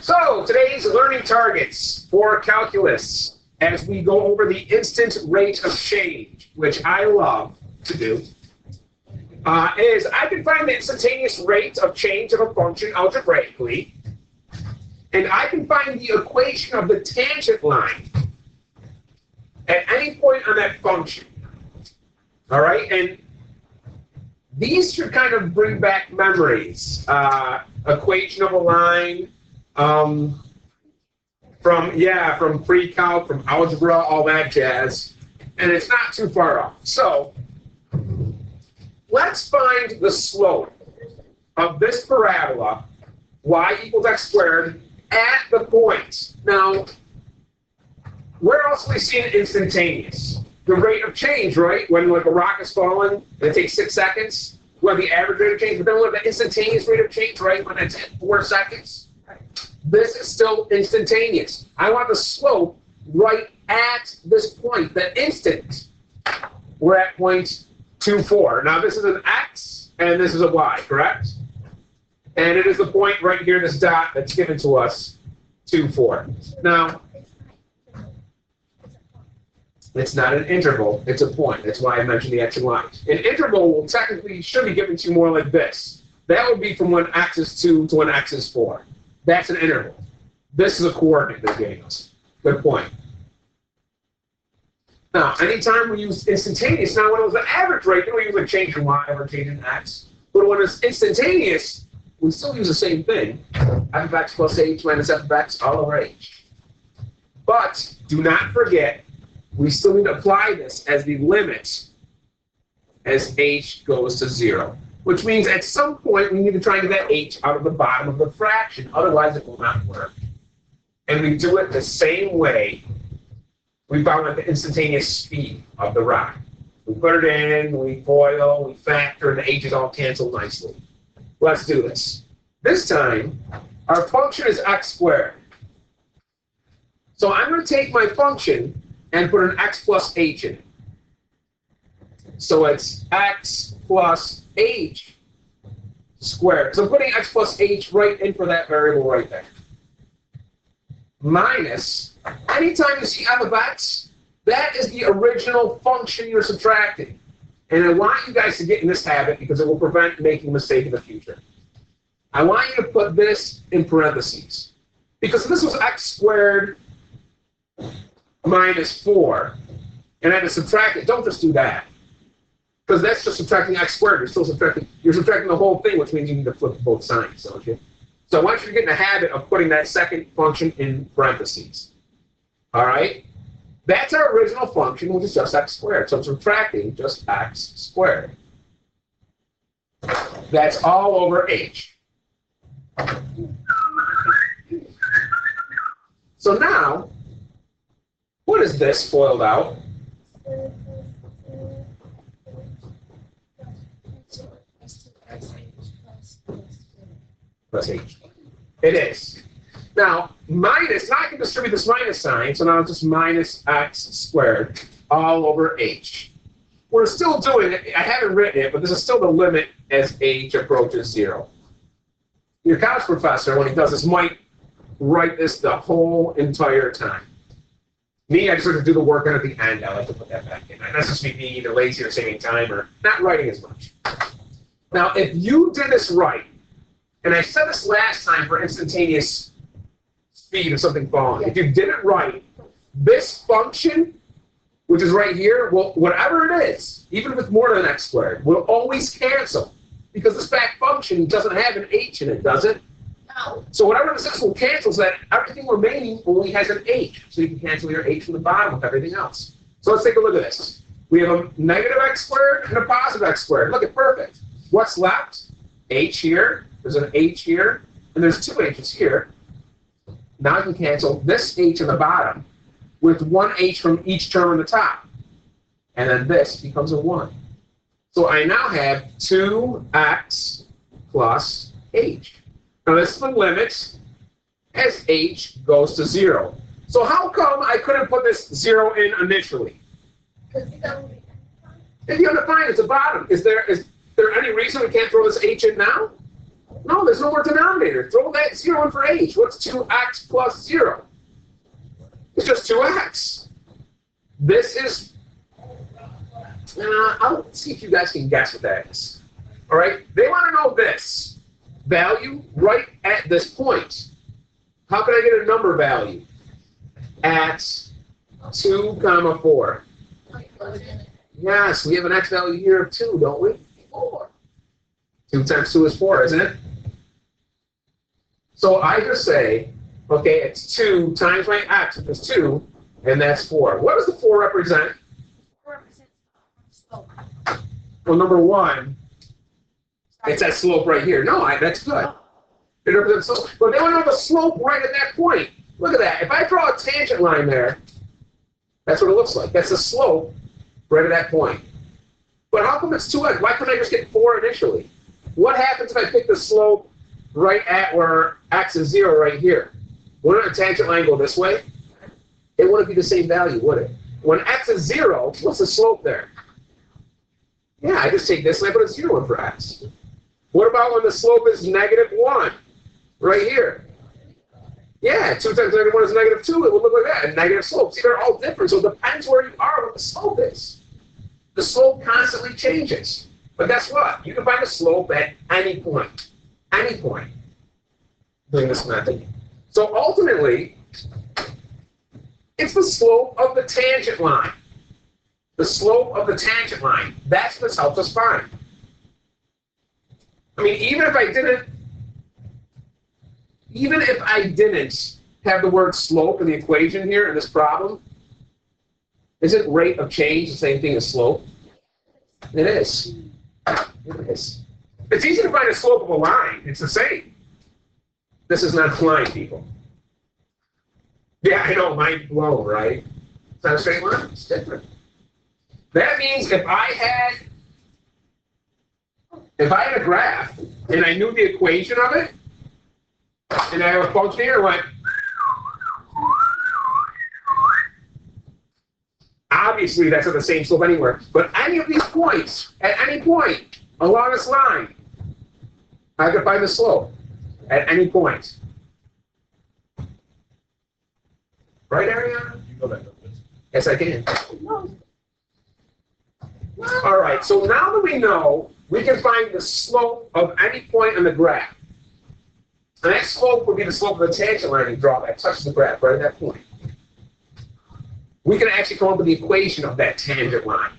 So today's learning targets for calculus, as we go over the instant rate of change, which I love to do, is I can find the instantaneous rate of change of a function algebraically, and I can find the equation of the tangent line at any point on that function. All right, and these should kind of bring back memories. Equation of a line from pre-calc, from algebra, all that jazz, and it's not too far off. So let's find the slope of this parabola, y equals x squared, at the point. Now, where else have we seen instantaneous? The rate of change, right? When like a rock is falling, and it takes 6 seconds. We have the average rate of change, but then we have the instantaneous rate of change, right? When it's at 4 seconds. This is still instantaneous. I want the slope right at this point, the instant. We're at point 24. Now this is an x, and this is a y, correct? And it is the point right here, this dot that's given to us, 24. Now, it's not an interval, it's a point. That's why I mentioned the x and y. An interval will technically should be given to you more like this. That would be from when x is 2 to when x is 4. That's an interval. This is a coordinate they're giving us. Good point. Now, anytime we use instantaneous, now when it was the average rate, then we use a change in y or change in x. But when it's instantaneous, we still use the same thing. F of x plus h minus f of x all over h. But do not forget, we still need to apply this as the limit as h goes to 0. Which means at some point we need to try and get that h out of the bottom of the fraction. Otherwise it will not work. And we do it the same way we found at the instantaneous speed of the rock. We put it in, we FOIL, we factor, and the h's all cancel nicely. Let's do this. This time, our function is x squared. So I'm going to take my function and put an x plus h in it. So it's x plus h squared. So I'm putting x plus h right in for that variable right there. Minus, anytime you see f of x, that is the original function you're subtracting. And I want you guys to get in this habit because it will prevent making a mistake in the future. I want you to put this in parentheses. Because if this was x squared minus 4, and I had to subtract it, don't just do that. Because that's just subtracting x squared. You're subtracting the whole thing, which means you need to flip both signs, don't you? So I want you to get in the habit of putting that second function in parentheses. All right? That's our original function, which is just x squared. So I'm subtracting just x squared. That's all over h. So now, what is this FOILed out? Plus h. It is. Now, minus, now I can distribute this minus sign, so now it's just minus x squared all over h. We're still doing it, I haven't written it, but this is still the limit as h approaches 0. Your college professor, when he does this, might write this the whole entire time. Me, I just like to do the work, and at the end, I like to put that back in. And that's just me being either lazy or saving time or not writing as much. Now, if you did this right, and I said this last time for instantaneous speed of something falling, if you did it right, this function, which is right here, well, whatever it is, even if it's more than x squared, will always cancel. Because this back function doesn't have an h in it, does it? No. So whatever this is will cancel, so that everything remaining only has an h. So you can cancel your h from the bottom with everything else. So let's take a look at this. We have a negative x squared and a positive x squared. Look at perfect. What's left? H here. There's an h here. And there's two h's here. Now you can cancel this h on the bottom with one h from each term on the top. And then this becomes a 1. So I now have 2x plus h. Now this is the limit as h goes to 0. So how come I couldn't put this 0 in initially? If you undefined, it's a bottom. Is there any reason we can't throw this h in now? No, there's no more denominator. Throw that 0 in for h. What's 2x plus 0? It's just 2x. This is, I'll see if you guys can guess what that is. All right? They want to know this value right at this point. How can I get a number value at 2, 4? Yes, we have an x value here of 2, don't we? 4. 2 times 2 is 4, isn't it? So I just say, okay, it's 2 times my x, which is 2, and that's 4. What does the 4 represent? 4 represents slope. Well, number 1, it's that slope right here. No, that's good. It represents slope. But they want to know the slope right at that point. Look at that. If I draw a tangent line there, that's what it looks like. That's the slope right at that point. But how come it's 2x? Why couldn't I just get 4 initially? What happens if I pick the slope right at where x is 0 right here? Wouldn't a tangent line go this way? It wouldn't be the same value, would it? When x is 0, what's the slope there? Yeah, I just take this and I put a 0 in for x. What about when the slope is -1? Right here. Yeah, 2 times -1 is -2. It would look like that, a negative slope. See, they're all different, so it depends where you are what the slope is. The slope constantly changes. But guess what? You can find the slope at any point. Any point. Doing this method. So ultimately, it's the slope of the tangent line. The slope of the tangent line. That's what this helps us find. I mean, even if I didn't have the word slope in the equation here in this problem, isn't rate of change the same thing as slope? It is. It is. It's easy to find the slope of a line. It's the same. This is not a line, people. Yeah, I know, mind blown, right? It's not a straight line. It's different. That means if I had a graph and I knew the equation of it, and I have a function here, I went, obviously that's not the same slope anywhere, but any of these points, at any point along this line, I can find the slope at any point. Right, Ariana? Yes, I can. All right, so now that we know, we can find the slope of any point on the graph. And that slope would be the slope of the tangent line you draw that touches the graph right at that point. We can actually come up with the equation of that tangent line.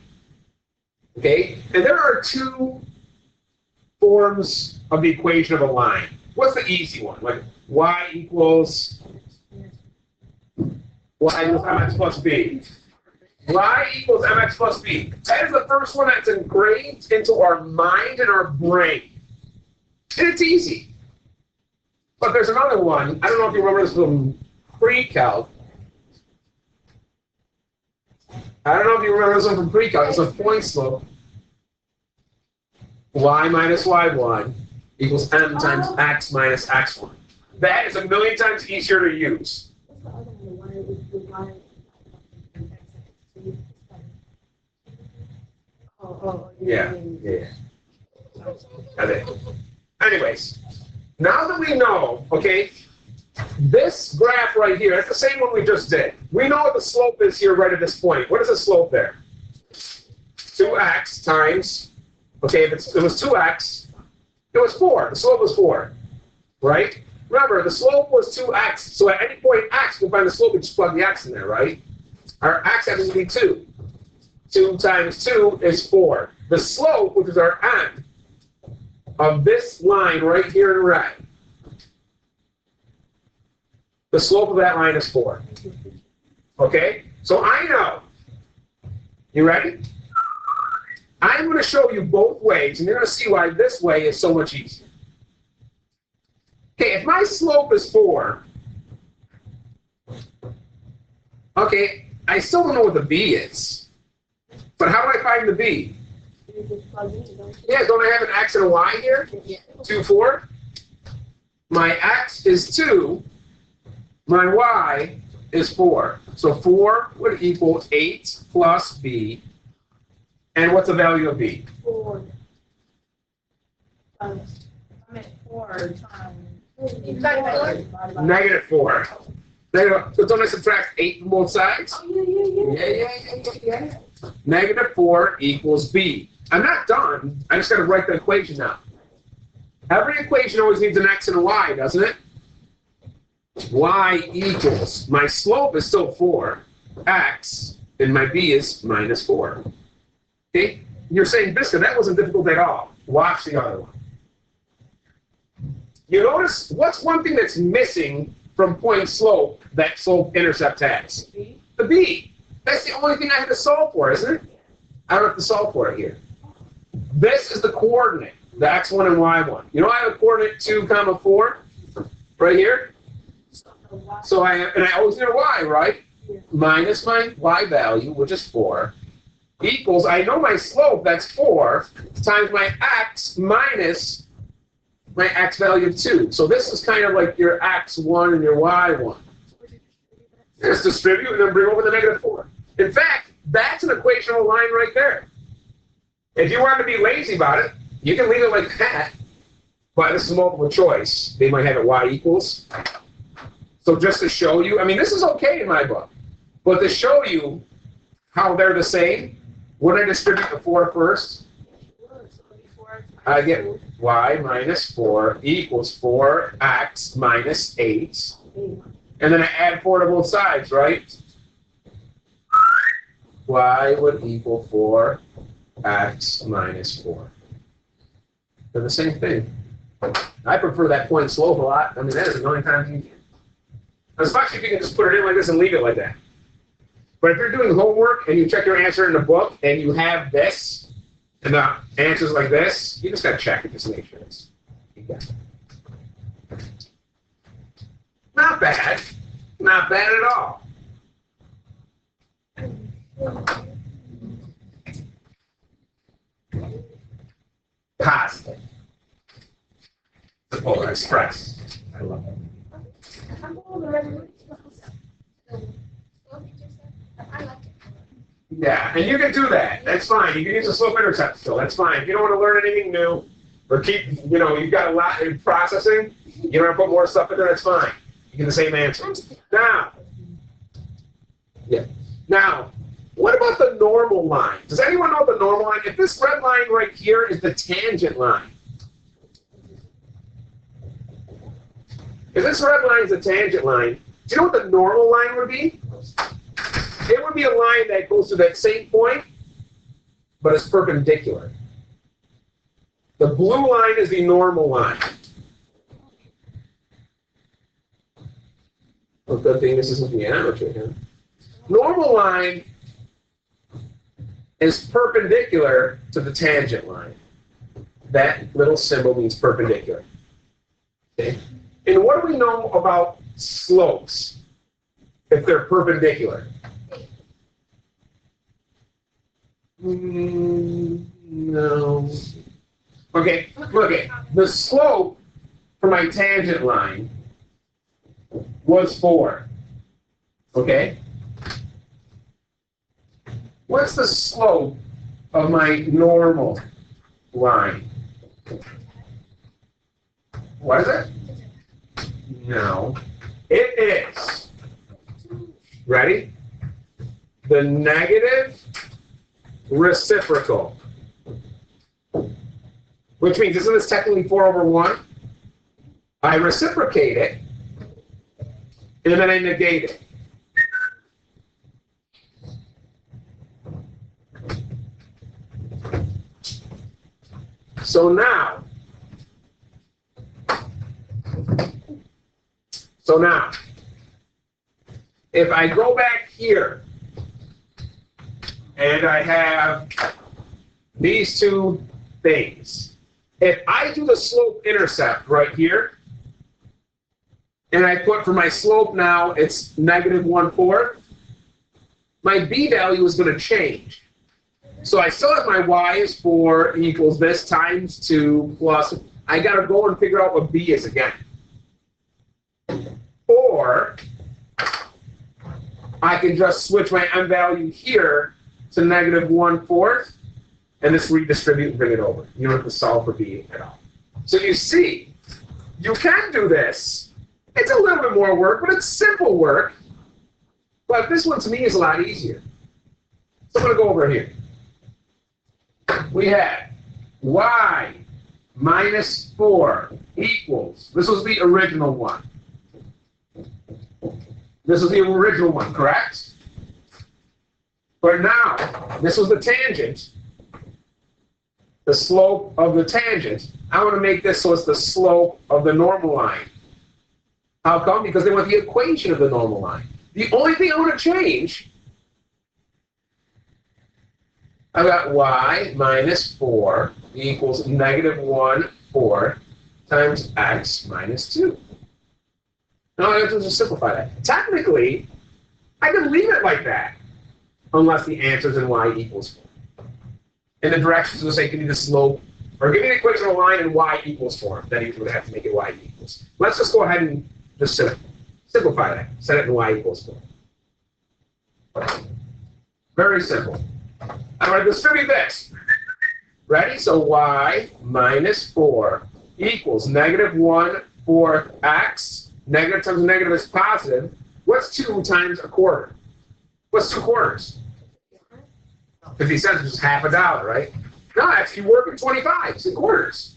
Okay? And there are 2 forms of the equation of a line. What's the easy one? Like y equals mx plus b. Y equals mx plus b. That is the first one that's engraved into our mind and our brain. And it's easy. But there's another one. I don't know if you remember this from pre-calc. I don't know if you remember this one from pre-calc. It's a point slope. Y minus y1 equals m times x minus x1. That is a million times easier to use. Yeah. Okay. Anyways, now that we know, okay, this graph right here, it's the same one we just did. We know what the slope is here right at this point. What is the slope there? 2x times, okay, if it was 2x, it was 4. The slope was 4, right? Remember, the slope was 2x, so at any point x, we'll find the slope and just plug the x in there, right? Our x happens to be 2. 2 times 2 is 4. The slope, which is our m, of this line right here in red, the slope of that line is 4. Okay? So I know. You ready? I'm going to show you both ways, and you're going to see why this way is so much easier. Okay, if my slope is 4, okay, I still don't know what the b is. But how do I find the b? Yeah, don't I have an x and a y here? 2, 4. My x is 2. My y is 4. So 4 would equal 8 plus b. And what's the value of b? 4. Negative 4. So don't I subtract 8 from both sides? Yeah. Negative 4 equals B. I'm not done. I just got to write the equation now. Every equation always needs an x and a y, doesn't it? Y equals, my slope is still 4, x, and my b is minus 4. Okay? You're saying, Visca, that wasn't difficult at all. Watch the other one. You notice, what's one thing that's missing from point slope that slope intercept has? The b. That's the only thing I had to solve for, isn't it? I don't have to solve for it here. This is the coordinate, the x1 and y1. You know I have a coordinate 2, 4 right here? So I have, and I always need a y, right? Minus my y value, which is 4, equals, I know my slope, that's 4, times my x minus my x value of 2. So this is kind of like your x1 and your y1. Just distribute and then bring over the negative 4. In fact, that's an equational line right there. If you want to be lazy about it, you can leave it like that. But this is multiple choice. They might have it y equals. So just to show you, I mean, this is okay in my book. But to show you how they're the same, when I distribute the 4 first, I get y minus 4 equals 4x minus 8. And then I add 4 to both sides, right? Y would equal 4x minus 4. They're the same thing. I prefer that point slope a lot. I mean, that is a million times easier. Especially if you can just put it in like this and leave it like that. But if you're doing homework and you check your answer in the book and you have this, and the answer's like this, you just got to check it just to make sure it's not bad. Not bad at all. Positive. The polar express. I love it. Yeah, and you can do that. That's fine. You can use a slope intercept still. That's fine. If you don't want to learn anything new, or keep, you've got a lot in processing, you don't want to put more stuff in there, that's fine. You get the same answer. Now, what about the normal line? Does anyone know the normal line? If this red line right here is the tangent line, if this red line is the tangent line, do you know what the normal line would be? It would be a line that goes to that same point, but it's perpendicular. The blue line is the normal line. Well, good thing this isn't geometry here. Normal line is perpendicular to the tangent line. That little symbol means perpendicular. Okay? And what do we know about slopes if they're perpendicular? No. Okay, look at the slope for my tangent line was 4. Okay? What's the slope of my normal line? What is it? No. It is. Ready? The negative reciprocal. Which means, isn't this technically 4 over 1? I reciprocate it, and then I negate it. So now, if I go back here, and I have these two things, if I do the slope intercept right here, and I put for my slope now, it's negative 1/4, my b value is going to change. So I still have my y is 4 equals this times 2 plus, I got to go and figure out what b is again. Or I can just switch my m value here to negative 1/4 and just redistribute and bring it over. You don't have to solve for b at all. So you see, You can do this. It's a little bit more work, but it's simple work. But this one to me is a lot easier. So I'm going to go over here. We have y minus 4 equals, this was the original one. This was the original one, correct? But now, this was the tangent, the slope of the tangent. I want to make this so it's the slope of the normal line. How come? Because they want the equation of the normal line. The only thing I want to change, I've got y minus 4 equals negative 1/4 times x minus 2. Now I have to just simplify that. Technically, I could leave it like that, unless the answer is in y equals 4. And the directions will say, give me the slope, or give me the equation of a line in y equals form. Then you would have to make it y equals. Let's just go ahead and just simplify that. Set it in y equals 4. Very simple. I'm going to distribute this. Ready? So y minus 4 equals negative 1/4 x. Negative times negative is positive. What's 2 times a quarter? What's 2 quarters? 50 cents, which is half a dollar, right? No, that's you working 25. It's in quarters.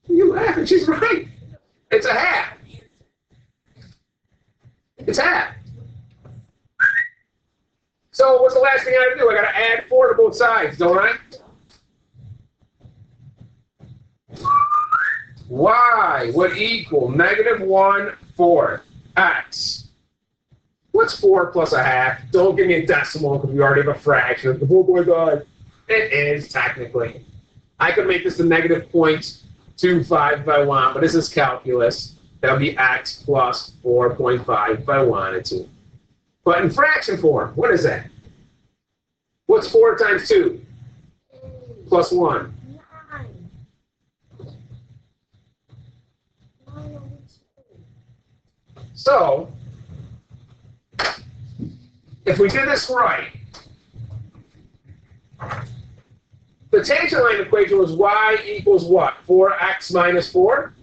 You laughing? She's right. It's a half. It's half. So what's the last thing I got to do? I got to add 4 to both sides, don't I? Y would equal negative 1/4 x. What's 4 plus a half? Don't give me a decimal because we already have a fraction. Oh my God. It is technically. I could make this a negative 0.25 if I want, but this is calculus. That would be x plus 4.5 if I wanted to. But in fraction form, what is that? What's 4 times 2? Plus 1. So, if we did this right, the tangent line equation was y equals what? 4x minus 4?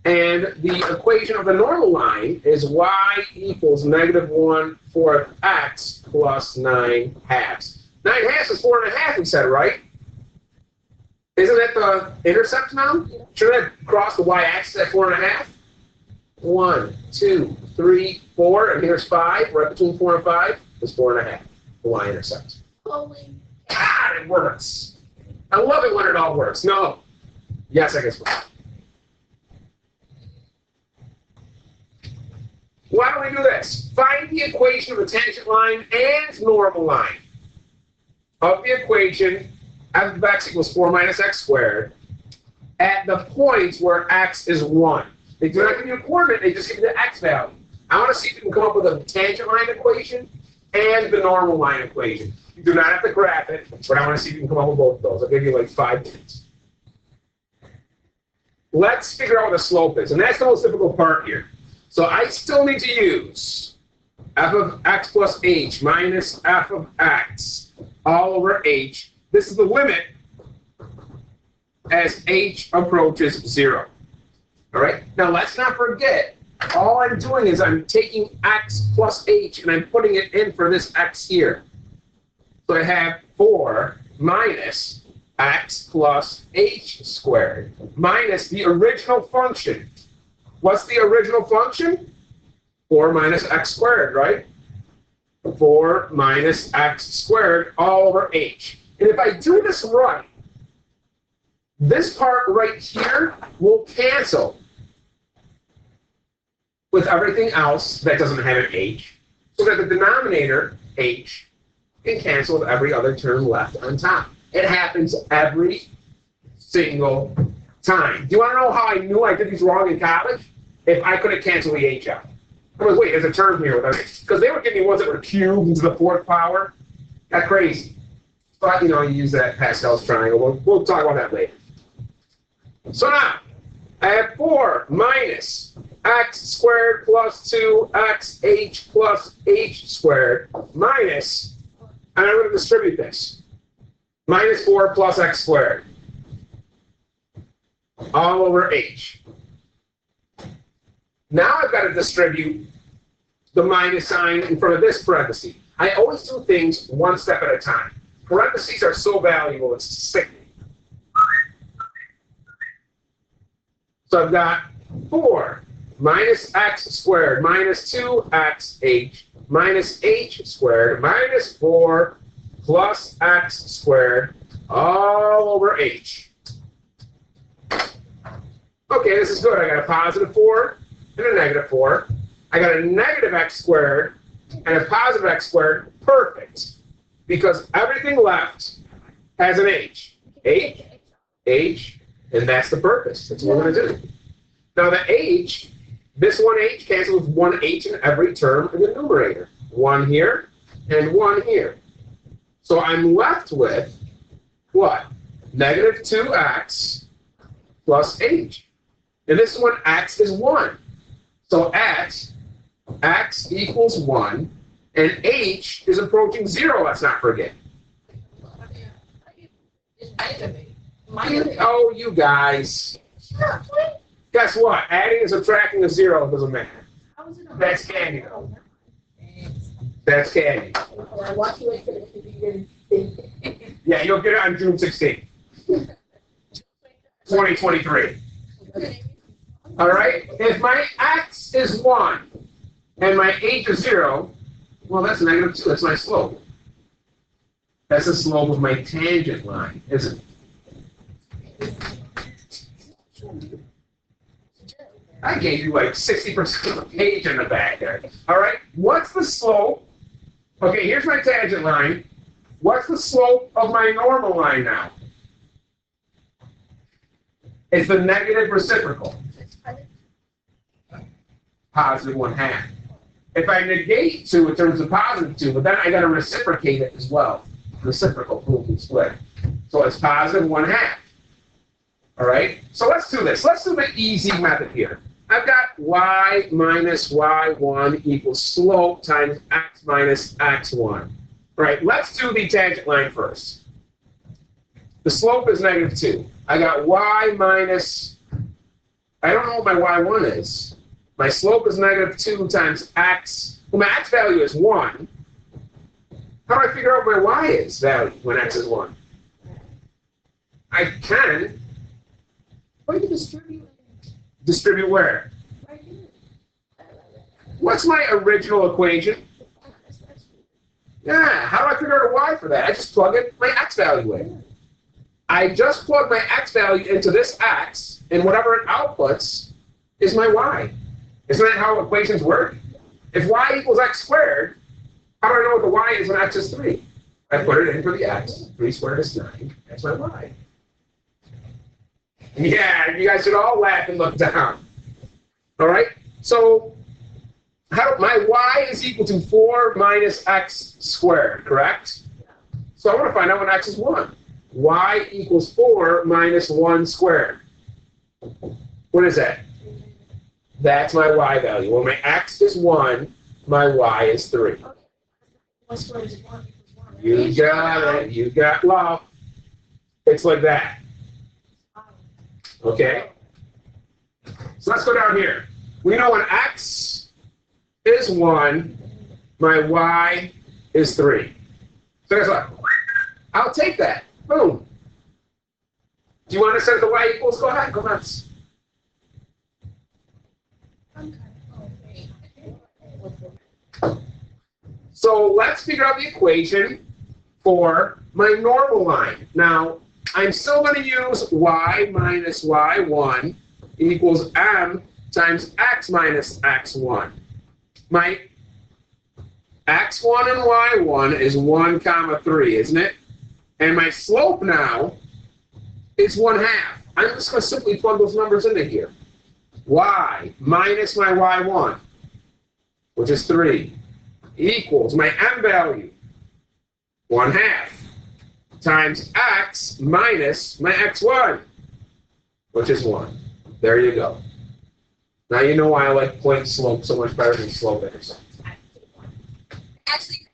And the equation of the normal line is y equals negative 1/4 x plus 9 halves. 9 halves is 4.5, we said, right? Isn't that the intercept now? Shouldn't that cross the y-axis at 4.5? 1, 2, 3, 4, and here's 5. Right between 4 and 5 is 4.5. The y-intercept. God, it works. I love it when it all works. No. Yes, I guess. Why don't we do this? Find the equation of the tangent line and normal line. Of the equation, f of x equals 4 minus x squared at the points where x is 1. They do not give you a coordinate, they just give you the x value. I want to see if you can come up with a tangent line equation and the normal line equation. You do not have to graph it, but I want to see if you can come up with both of those. I'll give you like 5 minutes. Let's figure out what the slope is, and that's the most difficult part here. So I still need to use f of x plus h minus f of x all over h. This is the limit as h approaches 0. All right? Now let's not forget, all I'm doing is I'm taking x plus h and I'm putting it in for this x here. So I have 4 minus x plus h squared minus the original function. What's the original function? 4 minus x squared, right? 4 minus x squared all over h. And if I do this right, this part right here will cancel with everything else that doesn't have an h, so that the denominator, h, can cancel with every other term left on top. It happens every single time. Do you want to know how I knew I did these wrong in college? If I couldn't cancel the h out. I was, wait, there's a term here with it. Because they were giving me ones that were cubed into the 4th power. That's crazy. But, you know, you use that Pascal's triangle. We'll talk about that later. So now, I have 4 minus x squared plus 2xh plus h squared minus, and I'm going to distribute this, minus 4 plus x squared all over h. Now I've got to distribute the minus sign in front of this parenthesis. I always do things one step at a time. Parentheses are so valuable, it's sickening. So I've got 4 minus x squared minus 2xh minus h squared minus 4 plus x squared all over h. Okay, this is good. I got a positive 4 and a negative 4. I got a negative x squared and a positive x squared. Perfect. Because everything left has an h. H, and that's the purpose. That's what we're going to do. Now the h, this one h cancels with one h in every term in the numerator. 1 here and 1 here. So I'm left with what? Negative 2x plus h. And this one, x is 1. So x equals 1, and h is approaching 0, let's not forget. Oh, you guys. Guess what? Adding and subtracting a 0 doesn't matter. That's candy, though. That's candy. Yeah, you'll get it on June 16th. 2023. All right? If my x is 1 and my h is 0, well, that's negative 2. That's my slope. That's the slope of my tangent line, isn't it? I gave you like 60% of the page in the back there. All right? What's the slope? Okay, here's my tangent line. What's the slope of my normal line now? It's the negative reciprocal. Positive 1/2. If I negate 2, it turns to positive 2, but then I got to reciprocate it as well. Reciprocal, proof and split. So it's positive 1/2. All right? So let's do this. Let's do the easy method here. I've got y minus y1 equals slope times x minus x1. Right, let's do the tangent line first. The slope is negative 2. I got y minus, I don't know what my y1 is. My slope is negative 2 times x. Well, my x value is 1. How do I figure out what my y is value when x is 1? I can. Where do you distribute? Distribute where? Right here. What's my original equation? Yeah, how do I figure out a y for that? I just plug in my x value in. I just plug my x value into this x, and whatever it outputs is my y. Isn't that how equations work? If y equals x squared, how do I know what the y is when x is 3? I put it in for the x. 3 squared is 9. That's my y. Yeah, you guys should all laugh and look down. All right? So my y is equal to 4 minus x squared, correct? So I want to find out when x is 1. Y equals 4 minus 1 squared. What is that? That's my y value. When my x is 1, my y is 3. 1 squared is 1 equals 1. You got it. You got love. It's like that. Okay? So let's go down here. We know when x is 1, my y is 3. So guess what? I'll take that. Boom. Do you want to set the y equals? Go ahead. Go nuts. So let's figure out the equation for my normal line. Now, I'm still going to use y minus y1 equals m times x minus x1. My x1 and y1 is 1 comma 3, isn't it? And my slope now is 1/2. I'm just going to simply plug those numbers into here. Y minus my y1, which is 3, equals my m value, 1/2, times x minus my x1, which is 1. There you go. Now you know why I like point slope so much better than slope intercept. Actually,